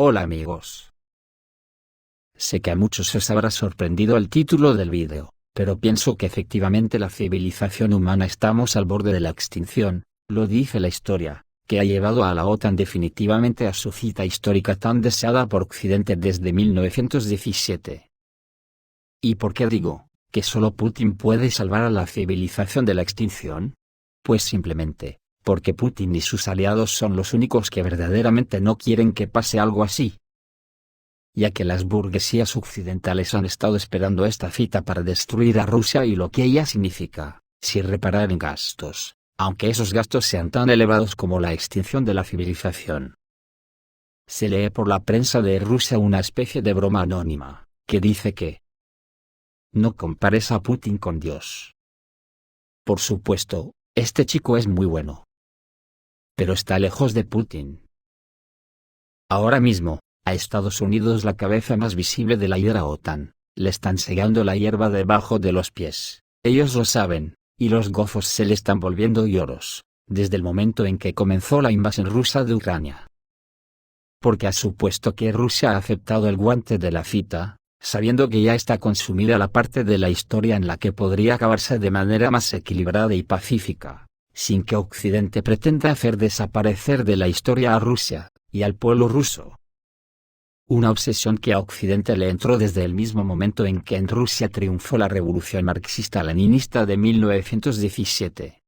Hola amigos. Sé que a muchos os habrá sorprendido el título del vídeo, pero pienso que efectivamente la civilización humana estamos al borde de la extinción, lo dice la historia, que ha llevado a la OTAN definitivamente a su cita histórica tan deseada por Occidente desde 1917. ¿Y por qué digo que solo Putin puede salvar a la civilización de la extinción? Pues simplemente, porque Putin y sus aliados son los únicos que verdaderamente no quieren que pase algo así. Ya que las burguesías occidentales han estado esperando esta cita para destruir a Rusia y lo que ella significa, sin reparar en gastos, aunque esos gastos sean tan elevados como la extinción de la civilización. Se lee por la prensa de Rusia una especie de broma anónima, que dice que no compares a Putin con Dios. Por supuesto, este chico es muy bueno, pero está lejos de Putin. Ahora mismo, a Estados Unidos, la cabeza más visible de la hidra OTAN, le están segando la hierba debajo de los pies. Ellos lo saben, y los gofos se le están volviendo lloros, desde el momento en que comenzó la invasión rusa de Ucrania. Porque ha supuesto que Rusia ha aceptado el guante de la cita, sabiendo que ya está consumida la parte de la historia en la que podría acabarse de manera más equilibrada y pacífica, sin que Occidente pretenda hacer desaparecer de la historia a Rusia y al pueblo ruso. Una obsesión que a Occidente le entró desde el mismo momento en que en Rusia triunfó la revolución marxista-leninista de 1917.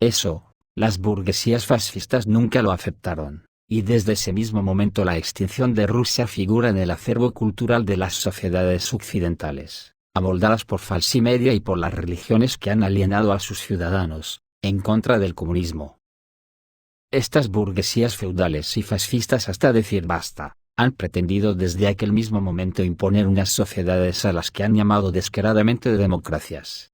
Eso, las burguesías fascistas nunca lo aceptaron, y desde ese mismo momento la extinción de Rusia figura en el acervo cultural de las sociedades occidentales, amoldadas por falsimedia y por las religiones que han alienado a sus ciudadanos, en contra del comunismo. Estas burguesías feudales y fascistas, hasta decir basta, han pretendido desde aquel mismo momento imponer unas sociedades a las que han llamado descaradamente democracias.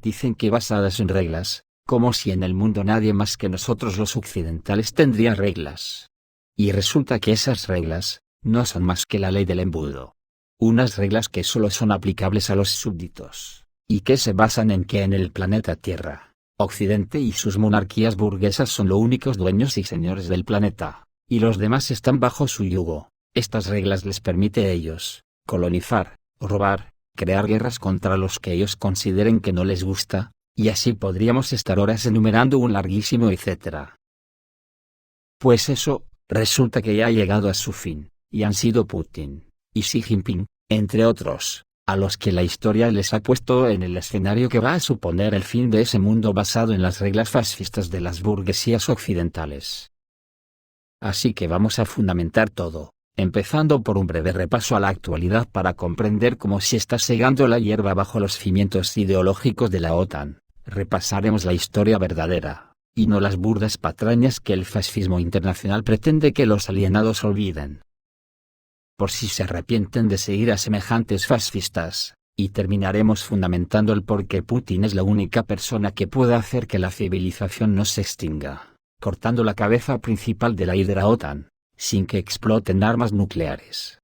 Dicen que basadas en reglas, como si en el mundo nadie más que nosotros los occidentales tendría reglas. Y resulta que esas reglas no son más que la ley del embudo. Unas reglas que solo son aplicables a los súbditos, y que se basan en que en el planeta Tierra, Occidente y sus monarquías burguesas son los únicos dueños y señores del planeta, y los demás están bajo su yugo. Estas reglas les permiten a ellos colonizar, robar, crear guerras contra los que ellos consideren que no les gusta, y así podríamos estar horas enumerando un larguísimo etcétera. Pues eso, resulta que ya ha llegado a su fin, y han sido Putin y Xi Jinping, entre otros, a los que la historia les ha puesto en el escenario que va a suponer el fin de ese mundo basado en las reglas fascistas de las burguesías occidentales. Así que vamos a fundamentar todo, empezando por un breve repaso a la actualidad para comprender cómo se está segando la hierba bajo los cimientos ideológicos de la OTAN. Repasaremos la historia verdadera, y no las burdas patrañas que el fascismo internacional pretende que los alienados olviden. Por si se arrepienten de seguir a semejantes fascistas, y terminaremos fundamentando el por qué Putin es la única persona que puede hacer que la civilización no se extinga, cortando la cabeza principal de la hidra OTAN, sin que exploten armas nucleares.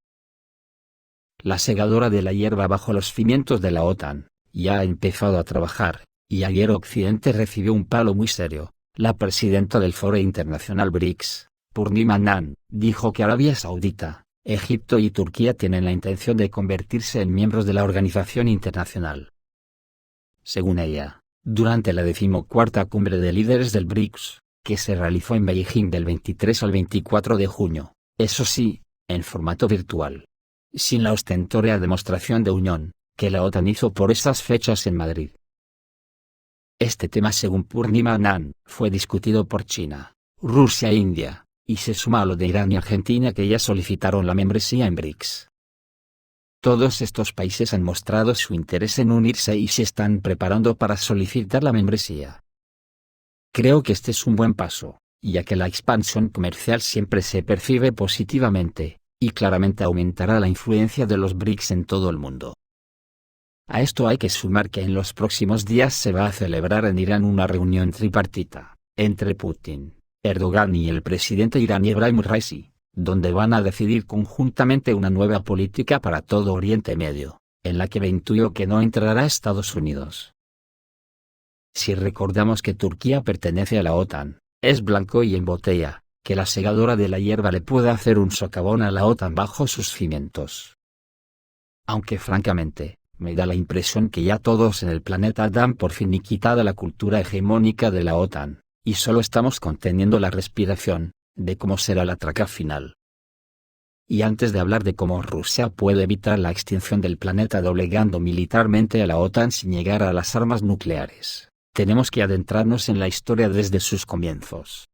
La segadora de la hierba bajo los cimientos de la OTAN ya ha empezado a trabajar, y ayer Occidente recibió un palo muy serio. La presidenta del Foro Internacional BRICS, Purnima Anand, dijo que Arabia Saudita, Egipto y Turquía tienen la intención de convertirse en miembros de la organización internacional. Según ella, durante la 14ª Cumbre de Líderes del BRICS, que se realizó en Beijing del 23 al 24 de junio, eso sí, en formato virtual, sin la ostentoria demostración de unión que la OTAN hizo por esas fechas en Madrid. Este tema, según Purnima Anand, fue discutido por China, Rusia e India, y se suma a lo de Irán y Argentina, que ya solicitaron la membresía en BRICS. Todos estos países han mostrado su interés en unirse y se están preparando para solicitar la membresía. Creo que este es un buen paso, ya que la expansión comercial siempre se percibe positivamente, y claramente aumentará la influencia de los BRICS en todo el mundo. A esto hay que sumar que en los próximos días se va a celebrar en Irán una reunión tripartita, entre Putin, Erdogan y el presidente iraní Ebrahim Raisi, donde van a decidir conjuntamente una nueva política para todo Oriente Medio, en la que me intuyo que no entrará Estados Unidos. Si recordamos que Turquía pertenece a la OTAN, es blanco y en botella, que la segadora de la hierba le pueda hacer un socavón a la OTAN bajo sus cimientos. Aunque francamente, me da la impresión que ya todos en el planeta dan por finiquitada la cultura hegemónica de la OTAN, y solo estamos conteniendo la respiración, de cómo será la traca final. Y antes de hablar de cómo Rusia puede evitar la extinción del planeta doblegando militarmente a la OTAN sin llegar a las armas nucleares, tenemos que adentrarnos en la historia desde sus comienzos.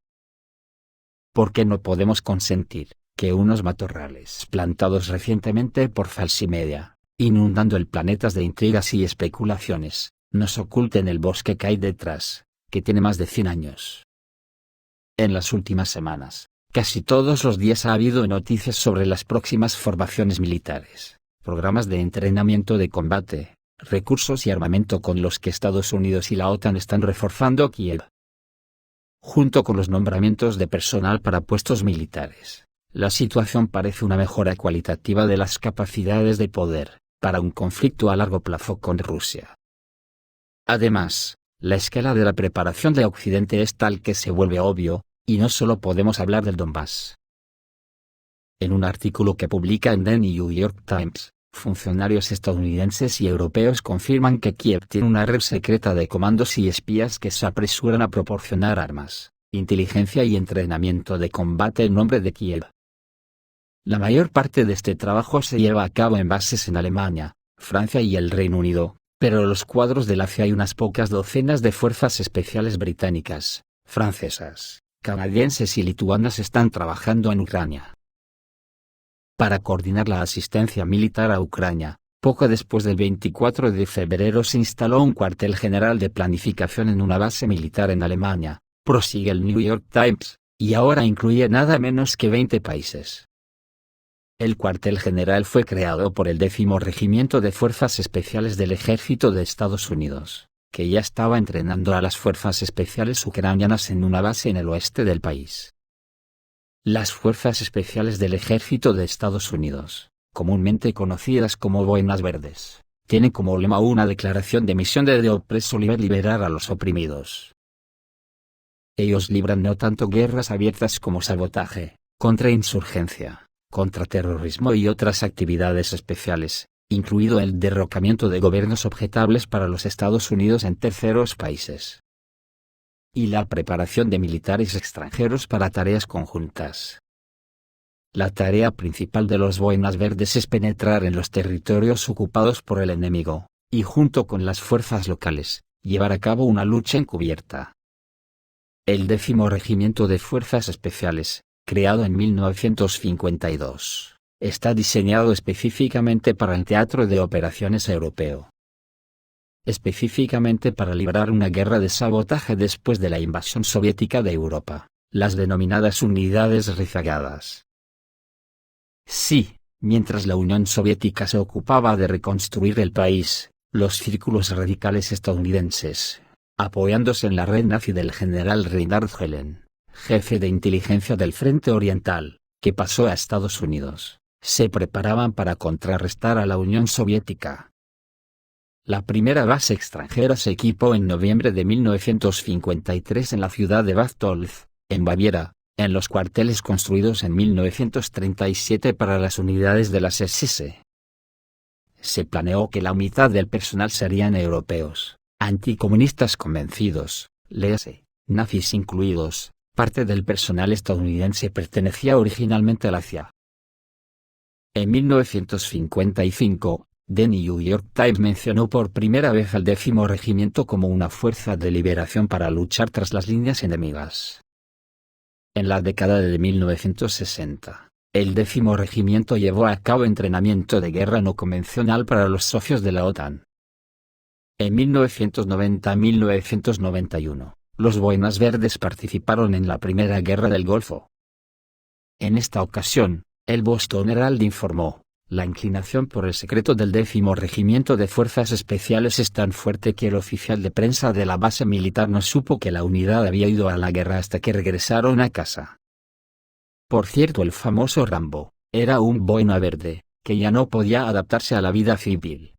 Porque no podemos consentir que unos matorrales plantados recientemente por falsimedia, inundando el planeta de intrigas y especulaciones, nos oculten el bosque que hay detrás, que tiene más de 100 años. En las últimas semanas, casi todos los días ha habido noticias sobre las próximas formaciones militares, programas de entrenamiento de combate, recursos y armamento con los que Estados Unidos y la OTAN están reforzando Kiev. Junto con los nombramientos de personal para puestos militares, la situación parece una mejora cualitativa de las capacidades de poder, para un conflicto a largo plazo con Rusia. Además, la escala de la preparación de Occidente es tal que se vuelve obvio, y no solo podemos hablar del Donbass. En un artículo que publica en The New York Times, funcionarios estadounidenses y europeos confirman que Kiev tiene una red secreta de comandos y espías que se apresuran a proporcionar armas, inteligencia y entrenamiento de combate en nombre de Kiev. La mayor parte de este trabajo se lleva a cabo en bases en Alemania, Francia y el Reino Unido, pero los cuadros de la CIA y unas pocas docenas de fuerzas especiales británicas, francesas, canadienses y lituanas están trabajando en Ucrania. Para coordinar la asistencia militar a Ucrania, poco después del 24 de febrero se instaló un cuartel general de planificación en una base militar en Alemania, prosigue el New York Times, y ahora incluye nada menos que 20 países. El cuartel general fue creado por el 10º Regimiento de Fuerzas Especiales del Ejército de Estados Unidos, que ya estaba entrenando a las fuerzas especiales ucranianas en una base en el oeste del país. Las Fuerzas Especiales del Ejército de Estados Unidos, comúnmente conocidas como Boinas Verdes, tienen como lema una declaración de misión de opreso liberar a los oprimidos. Ellos libran no tanto guerras abiertas como sabotaje, contrainsurgencia, contraterrorismo y otras actividades especiales, incluido el derrocamiento de gobiernos objetables para los Estados Unidos en terceros países. Y la preparación de militares extranjeros para tareas conjuntas. La tarea principal de los Boinas Verdes es penetrar en los territorios ocupados por el enemigo, y junto con las fuerzas locales, llevar a cabo una lucha encubierta. El 10º Regimiento de Fuerzas Especiales, creado en 1952, está diseñado específicamente para el teatro de operaciones europeo. Específicamente para librar una guerra de sabotaje después de la invasión soviética de Europa, las denominadas unidades rezagadas. Sí, mientras la Unión Soviética se ocupaba de reconstruir el país, los círculos radicales estadounidenses, apoyándose en la red nazi del general Reinhard Gehlen, jefe de inteligencia del Frente Oriental, que pasó a Estados Unidos, se preparaban para contrarrestar a la Unión Soviética. La primera base extranjera se equipó en noviembre de 1953 en la ciudad de Bad Tölz, en Baviera, en los cuarteles construidos en 1937 para las unidades de las SS. Se planeó que la mitad del personal serían europeos, anticomunistas convencidos, léase, nazis incluidos. Parte del personal estadounidense pertenecía originalmente a la CIA. En 1955, The New York Times mencionó por primera vez al 10º Regimiento como una fuerza de liberación para luchar tras las líneas enemigas. En la década de 1960, el 10º Regimiento llevó a cabo entrenamiento de guerra no convencional para los socios de la OTAN. En 1990-1991, los Boinas Verdes participaron en la Primera Guerra del Golfo. En esta ocasión, el Boston Herald informó: la inclinación por el secreto del 10º Regimiento de Fuerzas Especiales es tan fuerte que el oficial de prensa de la base militar no supo que la unidad había ido a la guerra hasta que regresaron a casa. Por cierto, el famoso Rambo era un boina verde, que ya no podía adaptarse a la vida civil.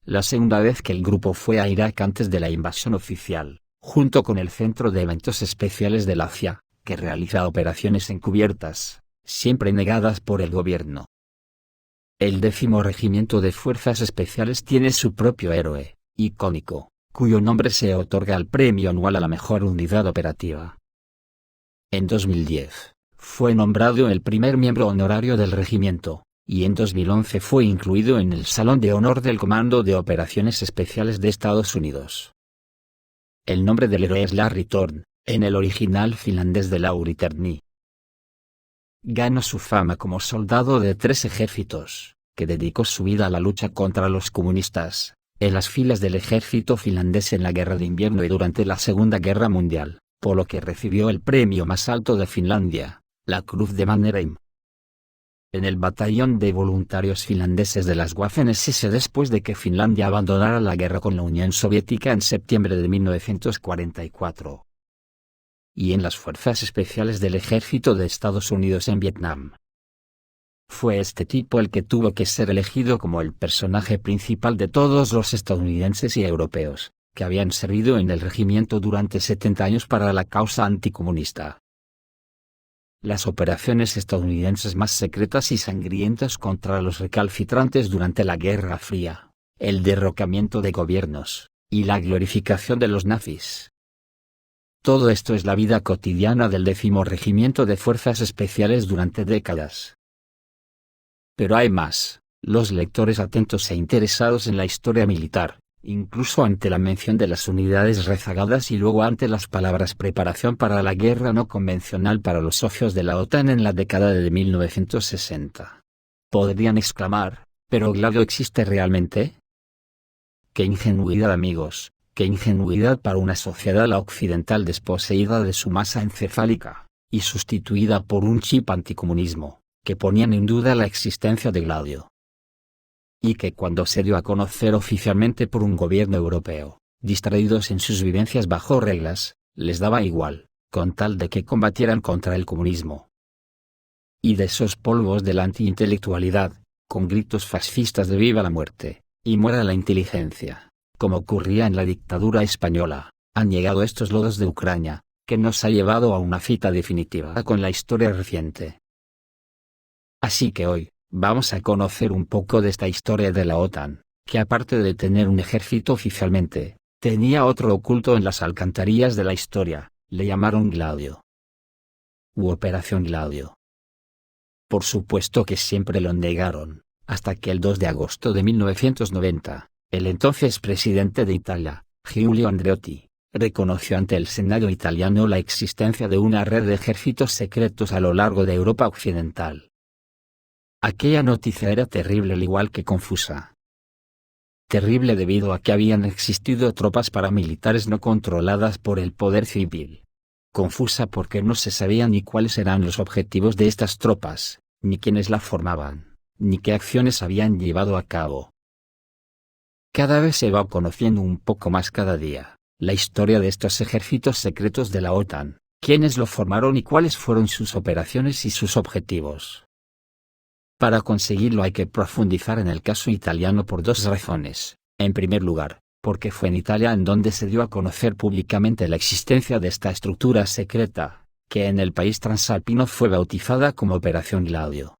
La segunda vez que el grupo fue a Irak antes de la invasión oficial, junto con el Centro de Eventos Especiales de la CIA, que realiza operaciones encubiertas, siempre negadas por el gobierno. El 10º Regimiento de Fuerzas Especiales tiene su propio héroe, icónico, cuyo nombre se otorga al premio anual a la mejor unidad operativa. En 2010, fue nombrado el primer miembro honorario del regimiento, y en 2011 fue incluido en el Salón de Honor del Comando de Operaciones Especiales de Estados Unidos. El nombre del héroe es Larry Thorne, en el original finlandés de Lauri Terni. Ganó su fama como soldado de 3 ejércitos, que dedicó su vida a la lucha contra los comunistas, en las filas del ejército finlandés en la Guerra de Invierno y durante la Segunda Guerra Mundial, por lo que recibió el premio más alto de Finlandia, la Cruz de Mannerheim. En el batallón de voluntarios finlandeses de las Waffen-SS después de que Finlandia abandonara la guerra con la Unión Soviética en septiembre de 1944. Y en las Fuerzas Especiales del Ejército de Estados Unidos en Vietnam. Fue este tipo el que tuvo que ser elegido como el personaje principal de todos los estadounidenses y europeos, que habían servido en el regimiento durante 70 años para la causa anticomunista. Las operaciones estadounidenses más secretas y sangrientas contra los recalcitrantes durante la Guerra Fría, el derrocamiento de gobiernos, y la glorificación de los nazis. Todo esto es la vida cotidiana del 10º Regimiento de Fuerzas Especiales durante décadas. Pero hay más. Los lectores atentos e interesados en la historia militar, incluso ante la mención de las unidades rezagadas y luego ante las palabras preparación para la guerra no convencional para los socios de la OTAN en la década de 1960. Podrían exclamar, ¿pero Gladio existe realmente? ¡Qué ingenuidad, amigos! ¡Qué ingenuidad para una sociedad occidental desposeída de su masa encefálica, y sustituida por un chip anticomunismo, que ponían en duda la existencia de Gladio! Y que cuando se dio a conocer oficialmente por un gobierno europeo, distraídos en sus vivencias bajo reglas, les daba igual, con tal de que combatieran contra el comunismo. Y de esos polvos de la antiintelectualidad, con gritos fascistas de viva la muerte, y muera la inteligencia, como ocurría en la dictadura española, han llegado estos lodos de Ucrania, que nos ha llevado a una cita definitiva con la historia reciente. Así que hoy, vamos a conocer un poco de esta historia de la OTAN, que aparte de tener un ejército oficialmente, tenía otro oculto en las alcantarillas de la historia, le llamaron Gladio. U Operación Gladio. Por supuesto que siempre lo negaron, hasta que el 2 de agosto de 1990, el entonces presidente de Italia, Giulio Andreotti, reconoció ante el Senado italiano la existencia de una red de ejércitos secretos a lo largo de Europa Occidental. Aquella noticia era terrible al igual que confusa. Terrible debido a que habían existido tropas paramilitares no controladas por el poder civil. Confusa porque no se sabía ni cuáles eran los objetivos de estas tropas, ni quiénes la formaban, ni qué acciones habían llevado a cabo. Cada vez se va conociendo un poco más cada día, la historia de estos ejércitos secretos de la OTAN, quiénes lo formaron y cuáles fueron sus operaciones y sus objetivos. Para conseguirlo hay que profundizar en el caso italiano por 2 razones. En primer lugar, porque fue en Italia en donde se dio a conocer públicamente la existencia de esta estructura secreta, que en el país transalpino fue bautizada como Operación Gladio.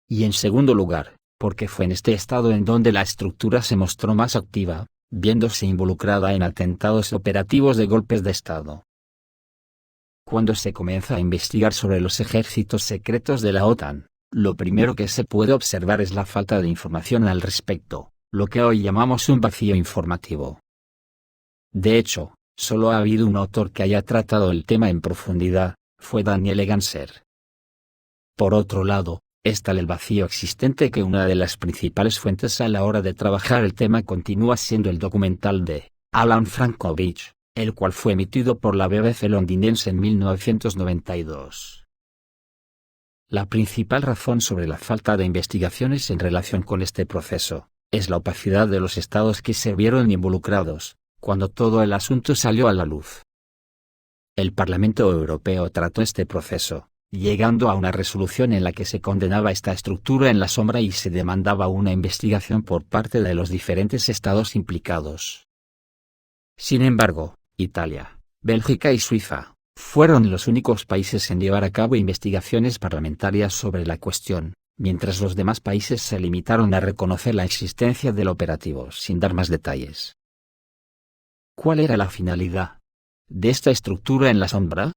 Y en segundo lugar, porque fue en este estado en donde la estructura se mostró más activa, viéndose involucrada en atentados operativos de golpes de Estado. Cuando se comienza a investigar sobre los ejércitos secretos de la OTAN, lo primero que se puede observar es la falta de información al respecto, lo que hoy llamamos un vacío informativo. De hecho, solo ha habido un autor que haya tratado el tema en profundidad, fue Daniele Ganser. Por otro lado, está el vacío existente que una de las principales fuentes a la hora de trabajar el tema continúa siendo el documental de Alan Frankovich, el cual fue emitido por la BBC londinense en 1992. La principal razón sobre la falta de investigaciones en relación con este proceso, es la opacidad de los estados que se vieron involucrados, cuando todo el asunto salió a la luz. El Parlamento Europeo trató este proceso, llegando a una resolución en la que se condenaba esta estructura en la sombra y se demandaba una investigación por parte de los diferentes estados implicados. Sin embargo, Italia, Bélgica y Suiza, Fueron los únicos países en llevar a cabo investigaciones parlamentarias sobre la cuestión, mientras los demás países se limitaron a reconocer la existencia del operativo sin dar más detalles. ¿Cuál era la finalidad de esta estructura en la sombra?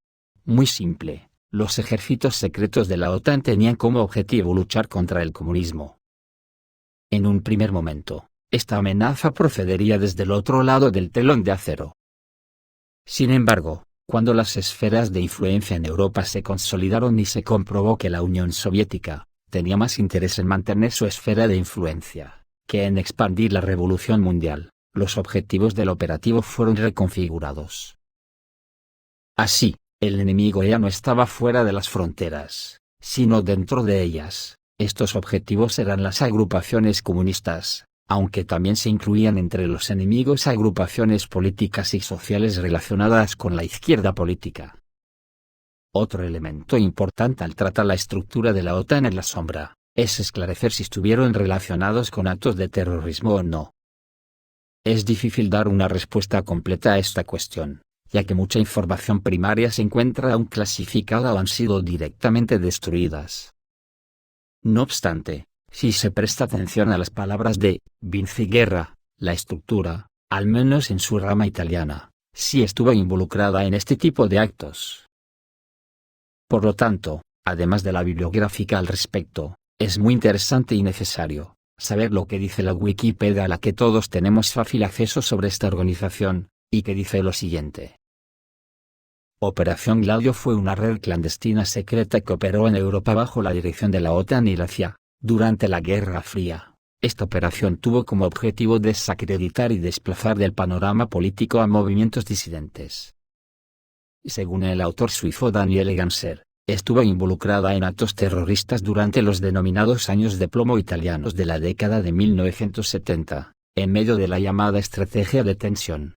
Muy simple, los ejércitos secretos de la OTAN tenían como objetivo luchar contra el comunismo. En un primer momento, esta amenaza procedería desde el otro lado del telón de acero. Sin embargo, cuando las esferas de influencia en Europa se consolidaron y se comprobó que la Unión Soviética tenía más interés en mantener su esfera de influencia que en expandir la revolución mundial, los objetivos del operativo fueron reconfigurados. Así, el enemigo ya no estaba fuera de las fronteras, sino dentro de ellas. Estos objetivos eran las agrupaciones comunistas, aunque también se incluían entre los enemigos agrupaciones políticas y sociales relacionadas con la izquierda política. Otro elemento importante al tratar la estructura de la OTAN en la sombra, es esclarecer si estuvieron relacionados con actos de terrorismo o no. Es difícil dar una respuesta completa a esta cuestión, ya que mucha información primaria se encuentra aún clasificada o han sido directamente destruidas. No obstante, si se presta atención a las palabras de Vinci Guerra, la estructura, al menos en su rama italiana, sí estuvo involucrada en este tipo de actos. Por lo tanto, además de la bibliográfica al respecto, es muy interesante y necesario saber lo que dice la Wikipedia a la que todos tenemos fácil acceso sobre esta organización, y que dice lo siguiente. Operación Gladio fue una red clandestina secreta que operó en Europa bajo la dirección de la OTAN y la CIA. Durante la Guerra Fría, esta operación tuvo como objetivo desacreditar y desplazar del panorama político a movimientos disidentes. Según el autor suizo Daniel Ganser, estuvo involucrada en actos terroristas durante los denominados años de plomo italianos de la década de 1970, en medio de la llamada estrategia de tensión.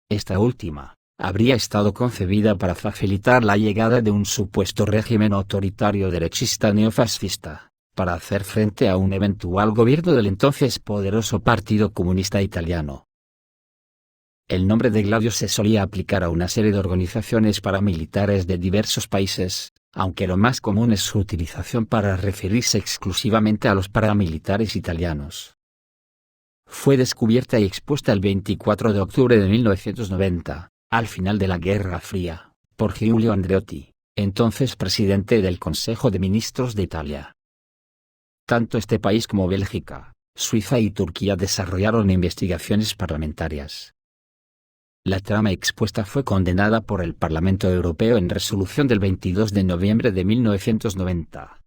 Esta última habría estado concebida para facilitar la llegada de un supuesto régimen autoritario derechista neofascista, para hacer frente a un eventual gobierno del entonces poderoso Partido Comunista Italiano. El nombre de Gladio se solía aplicar a una serie de organizaciones paramilitares de diversos países, aunque lo más común es su utilización para referirse exclusivamente a los paramilitares italianos. Fue descubierta y expuesta el 24 de octubre de 1990, al final de la Guerra Fría, por Giulio Andreotti, entonces presidente del Consejo de Ministros de Italia. Tanto este país como Bélgica, Suiza y Turquía desarrollaron investigaciones parlamentarias. La trama expuesta fue condenada por el Parlamento Europeo en resolución del 22 de noviembre de 1990.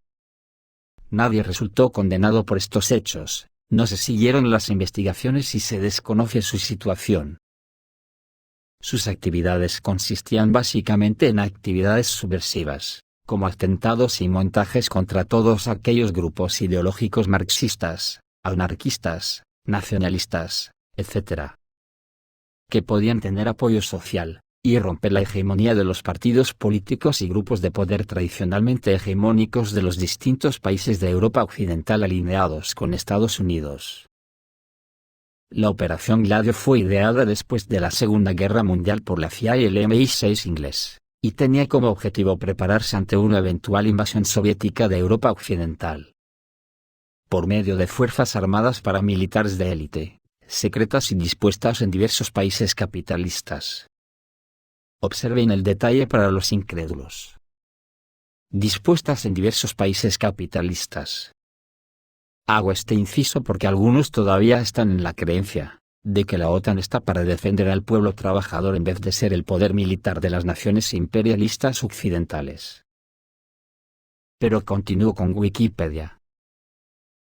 Nadie resultó condenado por estos hechos, no se siguieron las investigaciones y se desconoce su situación. Sus actividades consistían básicamente en actividades subversivas, como atentados y montajes contra todos aquellos grupos ideológicos marxistas, anarquistas, nacionalistas, etc., que podían tener apoyo social, y romper la hegemonía de los partidos políticos y grupos de poder tradicionalmente hegemónicos de los distintos países de Europa Occidental alineados con Estados Unidos. La Operación Gladio fue ideada después de la Segunda Guerra Mundial por la CIA y el MI6 inglés, y tenía como objetivo prepararse ante una eventual invasión soviética de Europa Occidental. Por medio de fuerzas armadas paramilitares de élite, secretas y dispuestas en diversos países capitalistas. Observen el detalle para los incrédulos. Dispuestas en diversos países capitalistas. Hago este inciso porque algunos todavía están en la creencia de que la OTAN está para defender al pueblo trabajador en vez de ser el poder militar de las naciones imperialistas occidentales. Pero continúo con Wikipedia.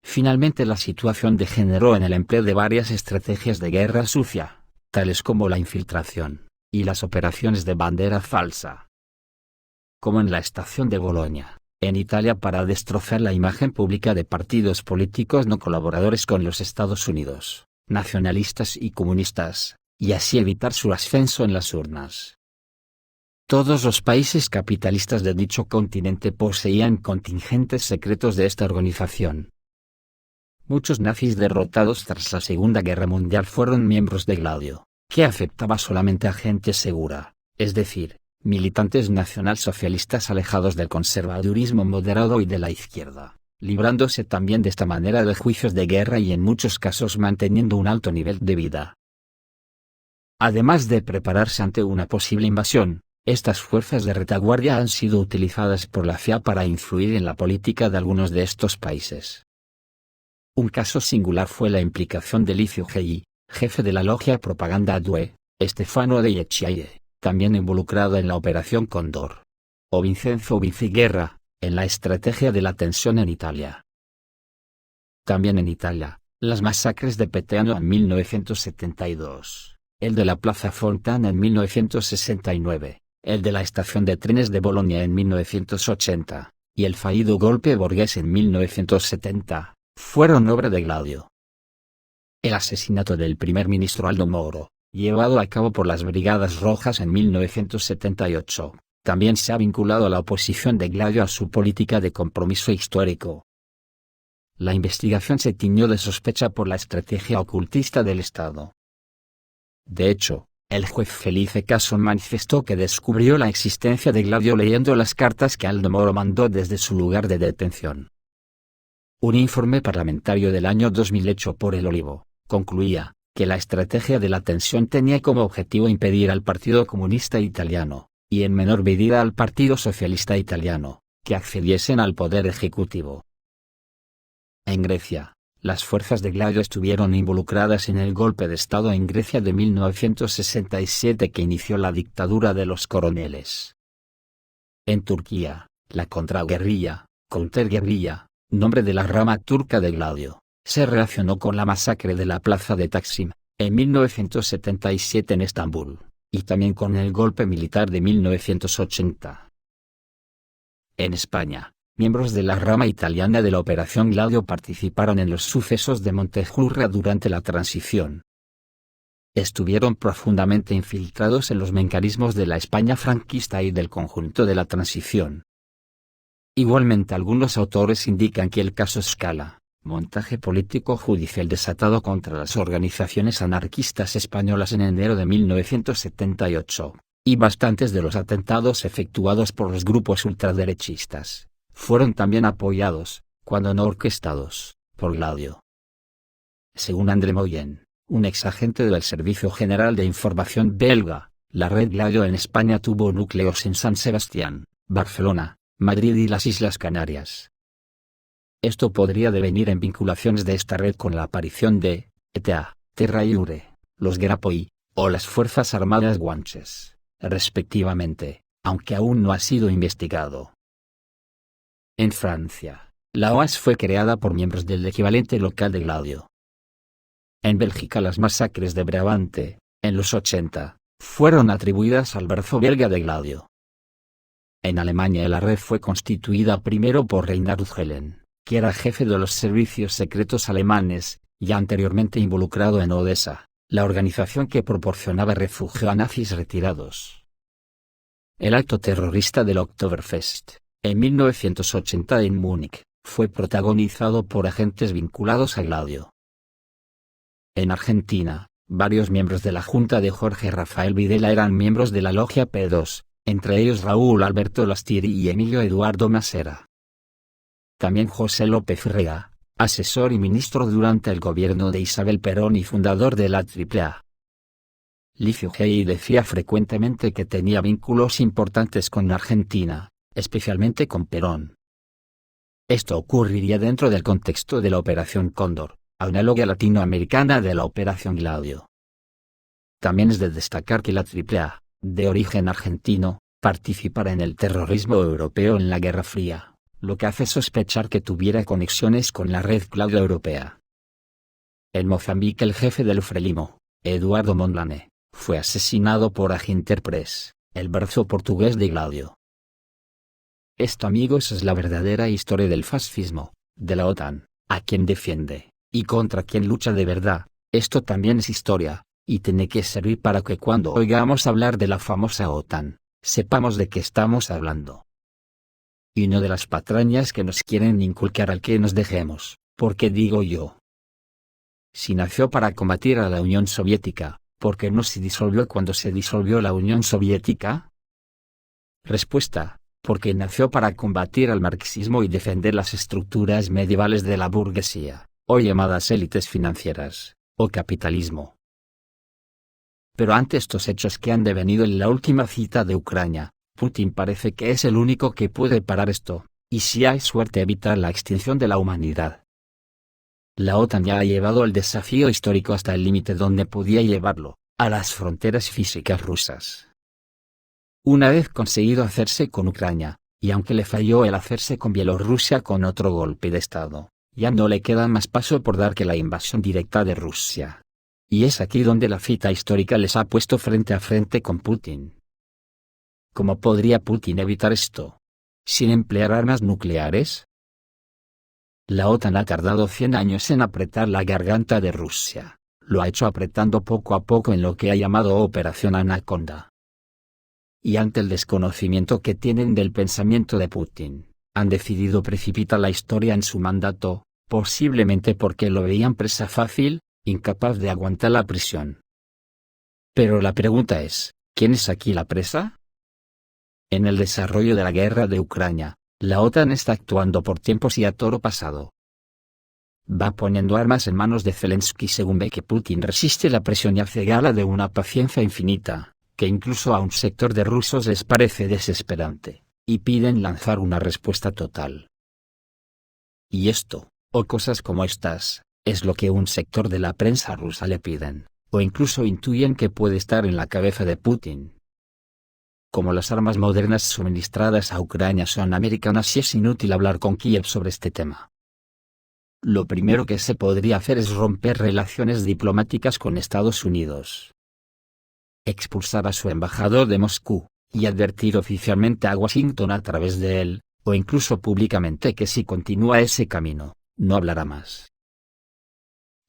Finalmente la situación degeneró en el empleo de varias estrategias de guerra sucia, tales como la infiltración y las operaciones de bandera falsa. Como en la estación de Bolonia, en Italia, para destrozar la imagen pública de partidos políticos no colaboradores con los Estados Unidos, nacionalistas y comunistas, y así evitar su ascenso en las urnas. Todos los países capitalistas de dicho continente poseían contingentes secretos de esta organización. Muchos nazis derrotados tras la Segunda Guerra Mundial fueron miembros de Gladio, que aceptaba solamente a gente segura, es decir, militantes nacionalsocialistas alejados del conservadurismo moderado y de la izquierda, librándose también de esta manera de juicios de guerra y en muchos casos manteniendo un alto nivel de vida. Además de prepararse ante una posible invasión, estas fuerzas de retaguardia han sido utilizadas por la CIA para influir en la política de algunos de estos países. Un caso singular fue la implicación de Licio Gelli, jefe de la logia Propaganda Due, Stefano de Ecciaie, también involucrado en la Operación Cóndor, o Vincenzo Viciguerra, en la estrategia de la tensión en Italia. También en Italia, las masacres de Peteano en 1972, el de la Plaza Fontana en 1969, el de la estación de trenes de Bolonia en 1980, y el fallido golpe Borghese en 1970, fueron obra de Gladio. El asesinato del primer ministro Aldo Moro, llevado a cabo por las Brigadas Rojas en 1978, también se ha vinculado a la oposición de Gladio a su política de compromiso histórico. La investigación se tiñó de sospecha por la estrategia ocultista del Estado. De hecho, el juez Felice Caso manifestó que descubrió la existencia de Gladio leyendo las cartas que Aldo Moro mandó desde su lugar de detención. Un informe parlamentario del año 2000 hecho por El Olivo, concluía que la estrategia de la tensión tenía como objetivo impedir al Partido Comunista Italiano, y en menor medida al Partido Socialista Italiano, que accediesen al poder ejecutivo. En Grecia, las fuerzas de Gladio estuvieron involucradas en el golpe de Estado en Grecia de 1967 que inició la dictadura de los coroneles. En Turquía, la contraguerrilla, counterguerrilla, nombre de la rama turca de Gladio, se relacionó con la masacre de la plaza de Taksim, en 1977 en Estambul, y también con el golpe militar de 1980. En España, miembros de la rama italiana de la Operación Gladio participaron en los sucesos de Montejurra durante la transición. Estuvieron profundamente infiltrados en los mecanismos de la España franquista y del conjunto de la transición. Igualmente algunos autores indican que el caso Scala, montaje político judicial desatado contra las organizaciones anarquistas españolas en enero de 1978, y bastantes de los atentados efectuados por los grupos ultraderechistas, fueron también apoyados, cuando no orquestados, por Gladio. Según André Moyen, un exagente del Servicio General de Información belga, la red Gladio en España tuvo núcleos en San Sebastián, Barcelona, Madrid y las Islas Canarias. Esto podría devenir en vinculaciones de esta red con la aparición de ETA, Terra Iure, los Grapoi, o las Fuerzas Armadas Guanches, respectivamente, aunque aún no ha sido investigado. En Francia, la OAS fue creada por miembros del equivalente local de Gladio. En Bélgica las masacres de Brabante, en los 80, fueron atribuidas al brazo belga de Gladio. En Alemania la red fue constituida primero por Reinhard Gehlen, que era jefe de los servicios secretos alemanes, ya anteriormente involucrado en Odessa, la organización que proporcionaba refugio a nazis retirados. El acto terrorista del Oktoberfest, en 1980 en Múnich, fue protagonizado por agentes vinculados a Gladio. En Argentina, varios miembros de la Junta de Jorge Rafael Videla eran miembros de la Logia P2, entre ellos Raúl Alberto Lastieri y Emilio Eduardo Masera. También José López Rega, asesor y ministro durante el gobierno de Isabel Perón y fundador de la AAA. Licio Gelli decía frecuentemente que tenía vínculos importantes con Argentina, especialmente con Perón. Esto ocurriría dentro del contexto de la Operación Cóndor, análoga latinoamericana de la Operación Gladio. También es de destacar que la AAA, de origen argentino, participara en el terrorismo europeo en la Guerra Fría, lo que hace sospechar que tuviera conexiones con la red Gladio europea. En Mozambique el jefe del Frelimo, Eduardo Mondlane, fue asesinado por Aginterpress, el brazo portugués de Gladio. Esto, amigos, es la verdadera historia del fascismo, de la OTAN, a quien defiende, y contra quien lucha de verdad. Esto también es historia, y tiene que servir para que cuando oigamos hablar de la famosa OTAN, sepamos de qué estamos hablando. Y no de las patrañas que nos quieren inculcar al que nos dejemos, porque digo yo. Si nació para combatir a la Unión Soviética, ¿por qué no se disolvió cuando se disolvió la Unión Soviética? Respuesta: porque nació para combatir al marxismo y defender las estructuras medievales de la burguesía, o llamadas élites financieras, o capitalismo. Pero ante estos hechos que han devenido en la última cita de Ucrania, Putin parece que es el único que puede parar esto, y si hay suerte evitar la extinción de la humanidad. La OTAN ya ha llevado el desafío histórico hasta el límite donde podía llevarlo, a las fronteras físicas rusas. Una vez conseguido hacerse con Ucrania, y aunque le falló el hacerse con Bielorrusia con otro golpe de Estado, ya no le queda más paso por dar que la invasión directa de Rusia. Y es aquí donde la cita histórica les ha puesto frente a frente con Putin. ¿Cómo podría Putin evitar esto? ¿Sin emplear armas nucleares? La OTAN ha tardado 100 años en apretar la garganta de Rusia, lo ha hecho apretando poco a poco en lo que ha llamado Operación Anaconda. Y ante el desconocimiento que tienen del pensamiento de Putin, han decidido precipitar la historia en su mandato, posiblemente porque lo veían presa fácil, incapaz de aguantar la prisión. Pero la pregunta es, ¿quién es aquí la presa? En el desarrollo de la guerra de Ucrania, la OTAN está actuando por tiempos y a toro pasado. Va poniendo armas en manos de Zelensky según ve que Putin resiste la presión y hace gala de una paciencia infinita, que incluso a un sector de rusos les parece desesperante, y piden lanzar una respuesta total. Y esto, o cosas como estas, es lo que un sector de la prensa rusa le piden, o incluso intuyen que puede estar en la cabeza de Putin. Como las armas modernas suministradas a Ucrania son americanas y es inútil hablar con Kiev sobre este tema. Lo primero que se podría hacer es romper relaciones diplomáticas con Estados Unidos. Expulsar a su embajador de Moscú, y advertir oficialmente a Washington a través de él, o incluso públicamente que si continúa ese camino, no hablará más.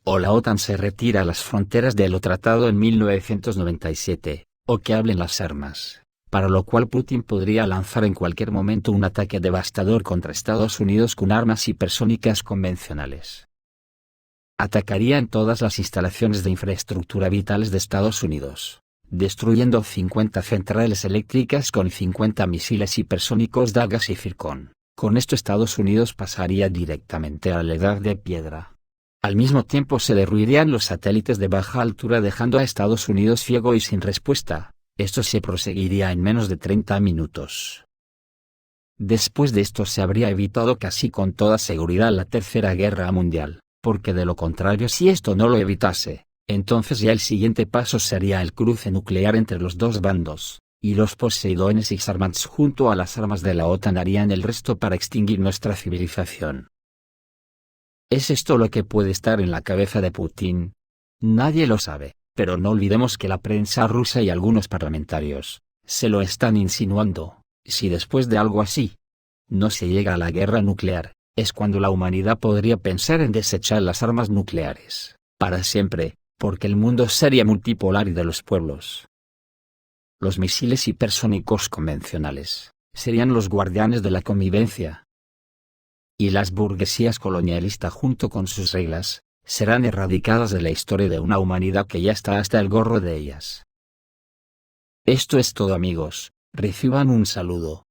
O la OTAN se retira a las fronteras de lo tratado en 1997, o que hablen las armas, para lo cual Putin podría lanzar en cualquier momento un ataque devastador contra Estados Unidos con armas hipersónicas convencionales. Atacaría en todas las instalaciones de infraestructura vitales de Estados Unidos, destruyendo 50 centrales eléctricas con 50 misiles hipersónicos Dagas y Zircon. Con esto Estados Unidos pasaría directamente a la edad de piedra. Al mismo tiempo se derruirían los satélites de baja altura dejando a Estados Unidos ciego y sin respuesta. Esto se proseguiría en menos de 30 minutos. Después de esto se habría evitado casi con toda seguridad la Tercera Guerra Mundial, porque de lo contrario si esto no lo evitase, entonces ya el siguiente paso sería el cruce nuclear entre los dos bandos, y los Poseidones y Sarmats junto a las armas de la OTAN harían el resto para extinguir nuestra civilización. ¿Es esto lo que puede estar en la cabeza de Putin? Nadie lo sabe. Pero no olvidemos que la prensa rusa y algunos parlamentarios, se lo están insinuando, si después de algo así, no se llega a la guerra nuclear, es cuando la humanidad podría pensar en desechar las armas nucleares, para siempre, porque el mundo sería multipolar y de los pueblos. Los misiles hipersónicos convencionales, serían los guardianes de la convivencia. Y las burguesías colonialistas junto con sus reglas, serán erradicadas de la historia de una humanidad que ya está hasta el gorro de ellas. Esto es todo amigos, reciban un saludo.